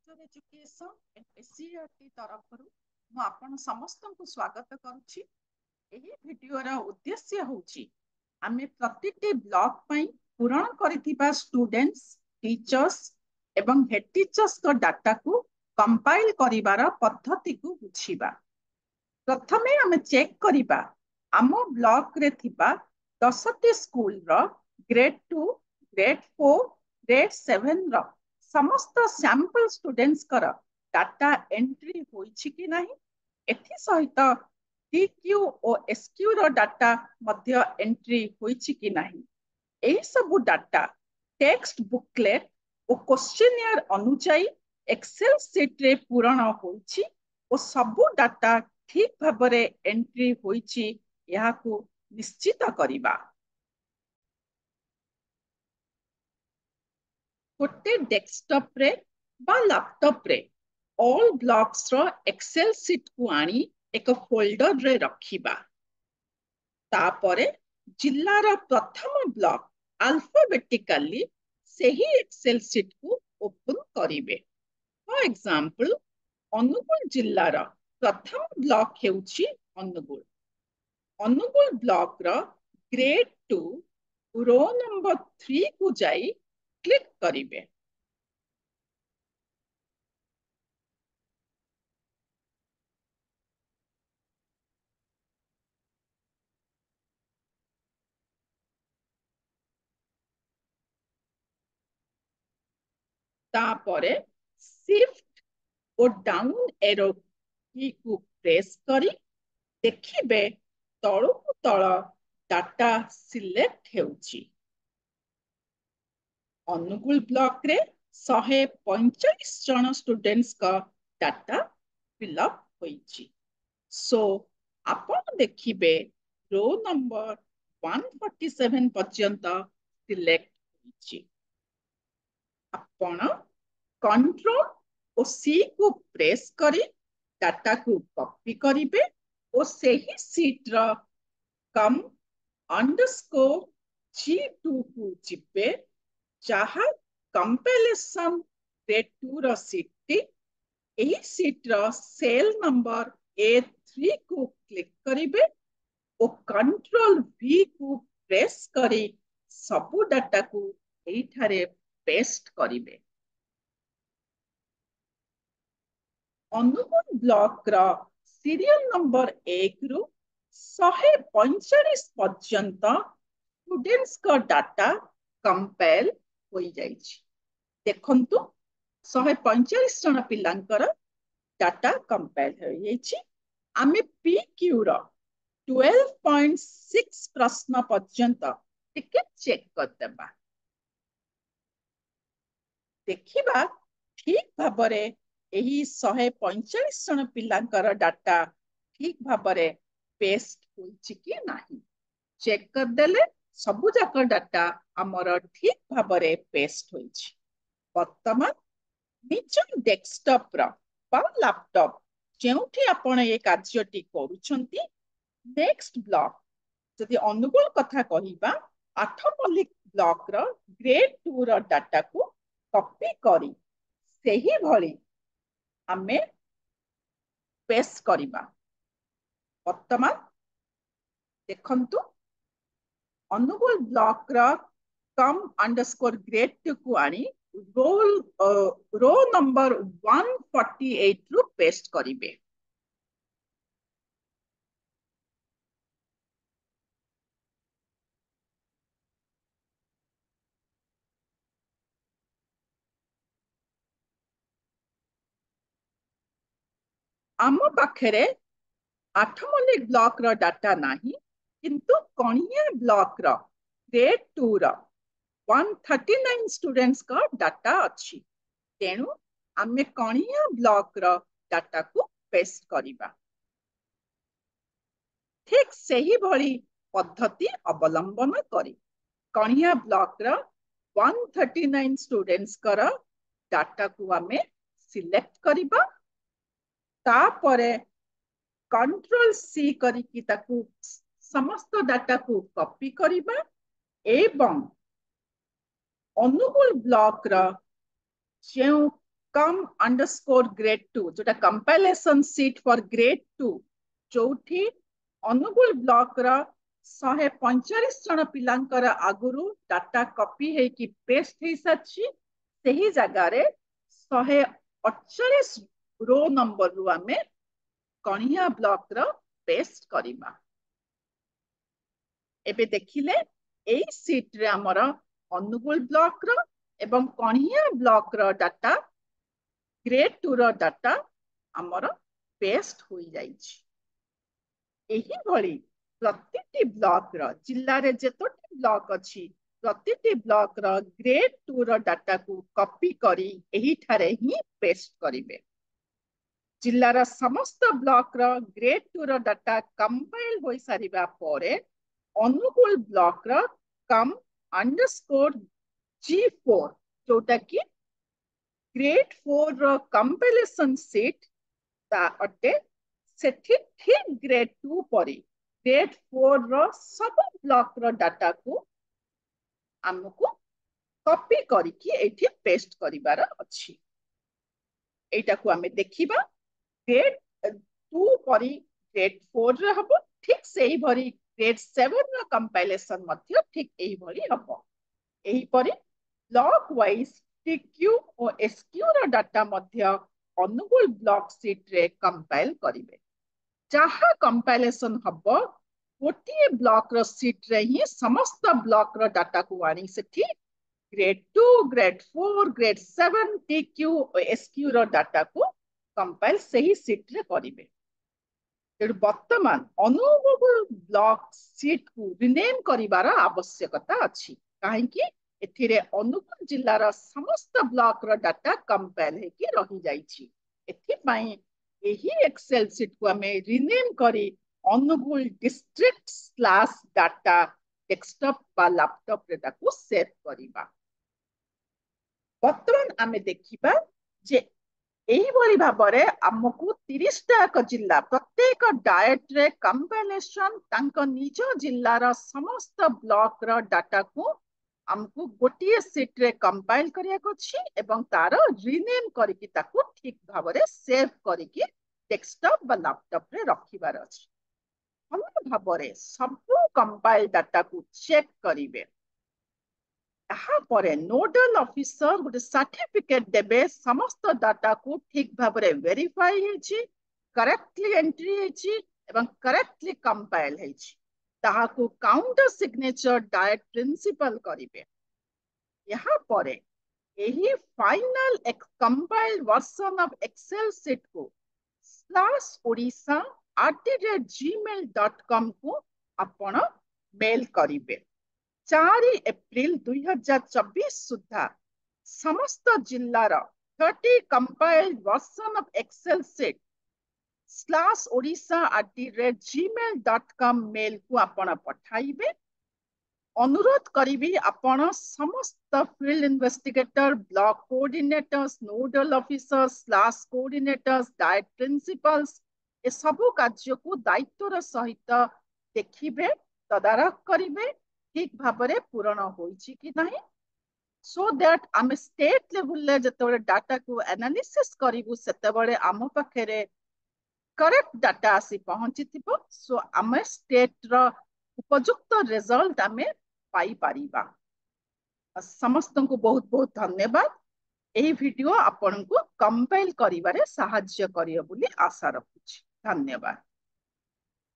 Future education SCERT तरफ मु आपण समस्त को स्वागत करुच्ची। एही भिडियोर उद्देश्य होची आमे प्रतिटी ब्लॉक पई पूरण करिथिबा स्टूडेंट्स टीचर्स एवं हेड टीचर्स को डाटा को कंपाइल करिवार पद्धति को बुझिबा। प्रथमे आमे चेक करिबा आम ब्लॉक रे थिबा 10टी स्कूल रो ग्रेड 2 ग्रेड 4 ग्रेड 7 रो समस्त सैंपल स्टूडेंट्स कर डाटा एंट्री होइछि कि नाही। एथि सहित टीक्यू और एसक्यू रो डाटा मध्य एंट्री होइछि कि नाही। एही सब डाटा टेक्स्ट बुकलेट और क्वेश्चनियर अनुसाई एक्सेल शीट रे पूरण होइछि और सबु डाटा ठीक भाबरे एंट्री होइछि याकू निश्चित करिबा। गोटे डेस्कटॉप रे बा लैपटॉप रे ऑल ब्लॉक्स रो एक्सेल शीट को आनी एक फोल्डर रे रखिबा। तापरे जिल्लार प्रथम ब्लॉक अल्फाबेटिकली सही एक्सेल शीट को ओपन करिवे। फॉर एग्जांपल अनुगुल जिल्लार प्रथम ब्लॉक हेउछि अनुगुल। अनुगुल ब्लॉक रो ग्रेड 2 रो नंबर 3 को जाई क्लिक करिवे। तापरे शिफ्ट और डाउन एरो की को प्रेस करी देखिबे तळु को तळ डाटा सिलेक्ट हेउछि। अनुगुल ब्लॉक रे 145 जन स्टूडेंट्स का डाटा फिलअप होइछि। सो आपण देखिबे रो नंबर 147 पर्यंत सिलेक्ट होइछि। आपण कंट्रोल और सी को प्रेस करी डाटा को कॉपी करिवे और सही सीट रो कम अंडरस्कोर G2 को जिबे जहा कंपाइलेशन ग्रेड 2 रो सीट एही सीट रो सेल नंबर A3 को क्लिक करिवे और कंट्रोल V को प्रेस करी सबु डाटा को एठारे पेस्ट करिवे। अनुगुल ब्लॉक रो सीरियल नंबर 1 रु 145 पर्यंत स्टूडेंट्स का डाटा कंपाइल होई जाइछि। देखंतु 145 जन पिलांकर डाटा कंपाइल होई जाइछि। आमे PQ रो 12.6 प्रश्न पर्यंत टिके चेक करदेबा। देखिबा ठीक भाबरे एही 145 जन पिलांकर डाटा ठीक भाबरे पेस्ट होइछि कि नाही। चेक कर देले सबु जाक डाटा हमर ठीक भाबरे पेस्ट होइछि। वर्तमान निज डेस्कटॉप रो बा लैपटॉप जेउठी आपण ए कार्यटी करूछंती नेक्स्ट ब्लॉक जदि अनुगुल कथा कहिबा आठमल्लिक ब्लॉक रो ग्रेड 2 रो डाटा को कॉपी करी सही भली आमे पेस्ट करिबा। वर्तमान देखंतु अनुगुल ब्लॉक रो कम अंडरस्कोर ग्रेड 2 को आनी रो नंबर 148 रु पेस्ट करिवे। आम पाखरे आठमल्लिक ब्लॉक रो डाटा नाही किंतु कणिया ब्लॉक रो ग्रेड 2 रो 139 स्टूडेंट्स का डाटा अच्छी। तेणु आमे कणिया ब्लॉक रो डाटा को पेस्ट करिबा। ठीक सही भली पद्धति अवलंबन करी कणिया ब्लॉक रो 139 स्टूडेंट्स कर डाटा को आमे सिलेक्ट करिबा। तापरे कंट्रोल सी करी ताकू समस्त डाटा को कॉपी करिबा एवं अनुगुल ब्लॉक रो जेउ कम अंडरस्कोर ग्रेड 2 जोटा कंपाइलेशन सीट फॉर ग्रेड 2 जोठी अनुगुल ब्लॉक रा 145 जन पिलांकर आगुरु डाटा कॉपी है कि पेस्ट है सच्ची सही जगह रे 148 रो नंबर रु आमे कणिया ब्लॉक रा पेस्ट करिमा। एबे देखिले एई सीट रे हमर अनुगुल ब्लॉक रा एवं कणिया ब्लॉक रा डाटा ग्रेड 2 रो डाटा हमर पेस्ट हो जाइछि। एही भଳି प्रतिटी ब्लॉक रो जिल्ला रे जेतोटी ब्लॉक अछि प्रतिटी ब्लॉक रो ग्रेड 2 रो डाटा को कॉपी करी एही ठारे ही पेस्ट करिवे। जिल्लार समस्त ब्लॉक रो ग्रेड 2 रो डाटा कंपाइल होई सारिबा परे अनुकूल ब्लॉक रो कम अंडरस्कोर G4 जोटा कि ग्रेड 4 रो कंपाइलेशन सेट ता अटे सेठी ठीक ग्रेड 2 परी ग्रेड 4 रो सब ब्लॉक रो डाटा को हमको कॉपी करिकी एठी पेस्ट करिवार अछि। एटा को हमें देखिबा ग्रेड 2 परी ग्रेड 4 रे हबो ठीक सेही भरी ग्रेड 7 रो कंपाइलेशन मध्य ठीक एही भरी हबो। एही परी ब्लॉक वाइज टीक्यू और एसक्यू रो डाटा मध्य अनुकूल ब्लॉक सीट रे कंपाइल करिवे। जहाँ कंपाइलेशन हबो गोटे ब्लॉक रो सीट रे ही समस्त ब्लॉक रो डाटा को आनी सेठी ग्रेड 2 ग्रेड 4 ग्रेड 7 टीक्यू और एसक्यू रो डाटा को कंपाइल सही सीट रे करिवे। तेणु वर्तमान अनुकूल ब्लॉक सीट को रिनेम करिवार आवश्यकता अछि काहेकि एथिरे अनुकूल जिल्लार समस्त ब्लॉक रो डाटा कंपाइल हे कि रही जाइछि। एथि पई एही एक्सेल सीट को हमें रिनेम करी अनुकूल डिस्ट्रिक्ट स्लैश डाटा डेस्कटॉप बा लैपटॉप रे ताको सेव करिबा। वर्तमान आमे देखिबा जे एही भली भाबरे हमकु 30 टा जिल्ला प्रत्येक डायट रे कंपाइलेशन तांको निज जिल्लार समस्त ब्लॉक रो डाटा को हमकु गोटिए सीट रे कंपाइल करिया को छी एवं तार रिनेम करिकी ताको ठीक भाबरे सेव करिकी डेस्कटॉप बा लैपटॉप रे रखिबार अछि। भल भाबरे सब कंपाइल डाटा को चेक करिवे। नोडल ऑफिसर गोटे सर्टिफिकेट देबे समस्त डाटा को ठीक भाबरे वेरीफाई हेछि करेक्टली एंट्री हेछि एवं करेक्टली कंपाइल हेछि ताहाको काउंटर सिग्नेचर डायट प्रिंसिपल करिवे। यहाँ परे एही final compiled version of excel sheet को /odisha@gmail.com को आपण मेल करिवे। 4 एप्रिल 2024 सुधा समस्त जिल्लार 30 compiled version of excel sheet /odisha@gmail.com mail को आपण पठाइबे। अनुरोध करिबी आपण समस्त field investigator block coordinators nodal officers slash coordinators DIET principals ए सबु कार्य को दायित्वर सहित देखिबे तदारख करिबे ठीक भाबरे पूर्ण होइछि कि नाही सो दैट आमे स्टेट लेवल ले जतबे डाटा को एनालिसिस करिबु सेतबे आम पाखरे करेक्ट डाटा आसी पहुंचिथिबो सो आमे स्टेट रो उपयुक्त रिजल्ट आमे पाई पारिबा। समस्त को बहुत बहुत धन्यवाद। एही वीडियो आपन को कंपाइल करिवारे सहाय्य करियो बोली आशा रखुछि। धन्यवाद।